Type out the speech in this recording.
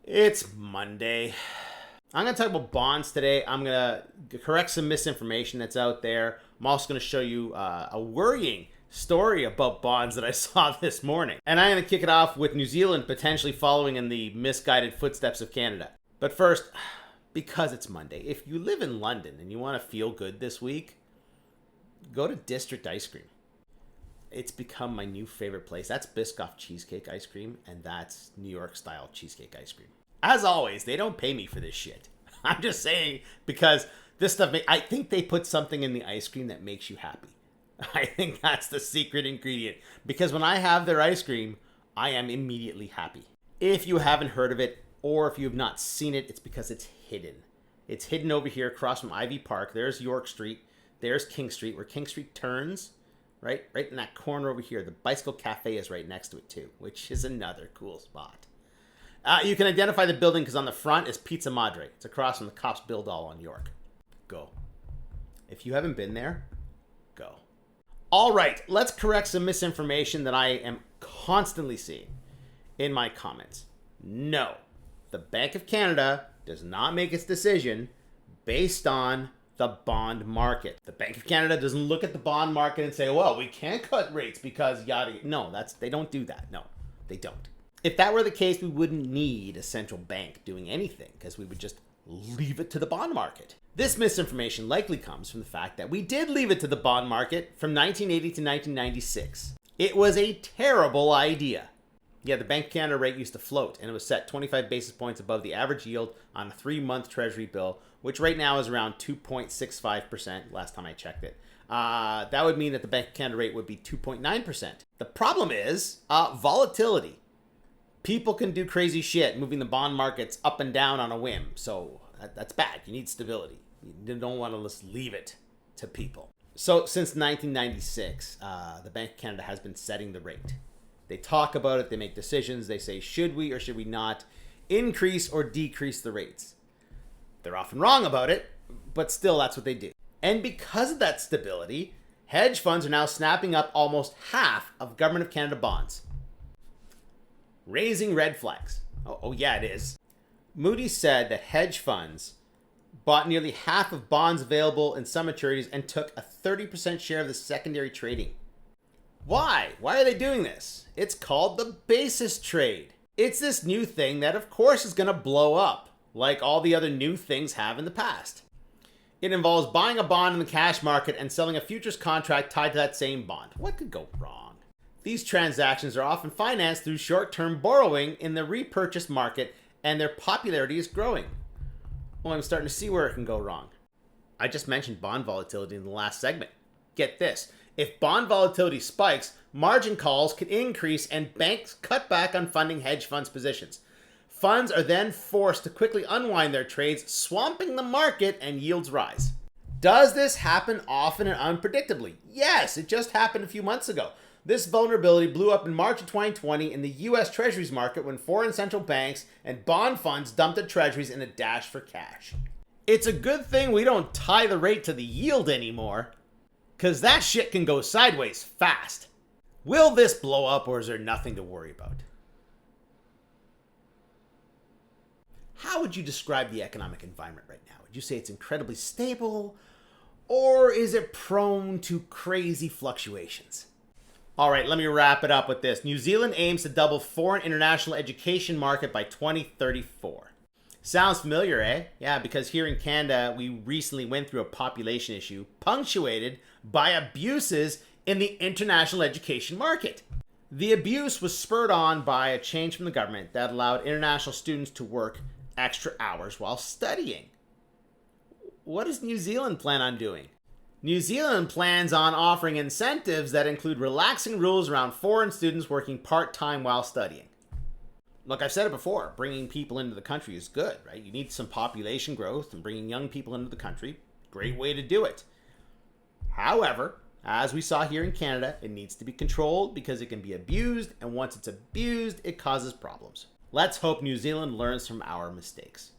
It's Monday. I'm going to talk about bonds today. I'm going to correct some misinformation that's out there. I'm also going to show you a worrying story about bonds that I saw this morning. And I'm going to kick it off with New Zealand potentially following in the misguided footsteps of Canada. But first, because it's Monday, if you live in London and you want to feel good this week, go to District Ice Cream. It's become my new favorite place. That's Biscoff cheesecake ice cream, and that's New York style cheesecake ice cream. As always, they don't pay me for this shit. I'm just saying because this stuff, I think they put something in the ice cream that makes you happy. I think that's the secret ingredient, because when I have their ice cream, I am immediately happy. If you haven't heard of it, or if you have not seen it, it's because it's hidden. It's hidden over here across from Ivy Park. There's York Street. There's King Street, where King Street turns. Right in that corner over here. The Bicycle Cafe is right next to it too, which is another cool spot. You can identify the building because on the front is Pizza Madre. It's across from the Cops Build All on York. Go. If you haven't been there, go. All right, let's correct some misinformation that I am constantly seeing in my comments. No, the Bank of Canada does not make its decision based on the bond market. The Bank of Canada doesn't look at the bond market and say, well, we can't cut rates because yada. No, they don't do that. No, they don't. If that were the case, we wouldn't need a central bank doing anything because we would just leave it to the bond market. This misinformation likely comes from the fact that we did leave it to the bond market from 1980 to 1996. It was a terrible idea. Yeah, the Bank of Canada rate used to float, and it was set 25 basis points above the average yield on a 3-month Treasury bill, which right now is around 2.65% last time I checked it. That would mean that the Bank of Canada rate would be 2.9%. The problem is volatility. People can do crazy shit, moving the bond markets up and down on a whim, so that's bad. You need stability. You don't want to just leave it to people. So since 1996, the Bank of Canada has been setting the rate. They talk about it, they make decisions, they say, should we or should we not increase or decrease the rates? They're often wrong about it, but still that's what they do. And because of that stability, hedge funds are now snapping up almost half of Government of Canada bonds. Raising red flags. Oh yeah, it is. Moody's said that hedge funds bought nearly half of bonds available in some maturities and took a 30% share of the secondary trading. Why? Why are they doing this? It's called the basis trade. It's this new thing that of course is going to blow up, like all the other new things have in the past. It involves buying a bond in the cash market and selling a futures contract tied to that same bond. What could go wrong? These transactions are often financed through short-term borrowing in the repurchase market, and their popularity is growing. Well, I'm starting to see where it can go wrong. I just mentioned bond volatility in the last segment. Get this. If bond volatility spikes, margin calls could increase and banks cut back on funding hedge funds positions. Funds are then forced to quickly unwind their trades, swamping the market, and yields rise. Does this happen often and unpredictably? Yes, it just happened a few months ago. This vulnerability blew up in March of 2020 in the US Treasuries market when foreign central banks and bond funds dumped their treasuries in a dash for cash. It's a good thing we don't tie the rate to the yield anymore, because that shit can go sideways fast. Will this blow up, or is there nothing to worry about? How would you describe the economic environment right now? Would you say it's incredibly stable, or is it prone to crazy fluctuations? All right, let me wrap it up with this. New Zealand aims to double foreign international education market by 2034. Sounds familiar, eh? Yeah, because here in Canada, we recently went through a population issue punctuated by abuses in the international education market. The abuse was spurred on by a change from the government that allowed international students to work extra hours while studying. What does New Zealand plan on doing? New Zealand plans on offering incentives that include relaxing rules around foreign students working part-time while studying. Look, I've said it before, bringing people into the country is good, right? You need some population growth, and bringing young people into the country, great way to do it. However, as we saw here in Canada, it needs to be controlled because it can be abused, and once it's abused, it causes problems. Let's hope New Zealand learns from our mistakes.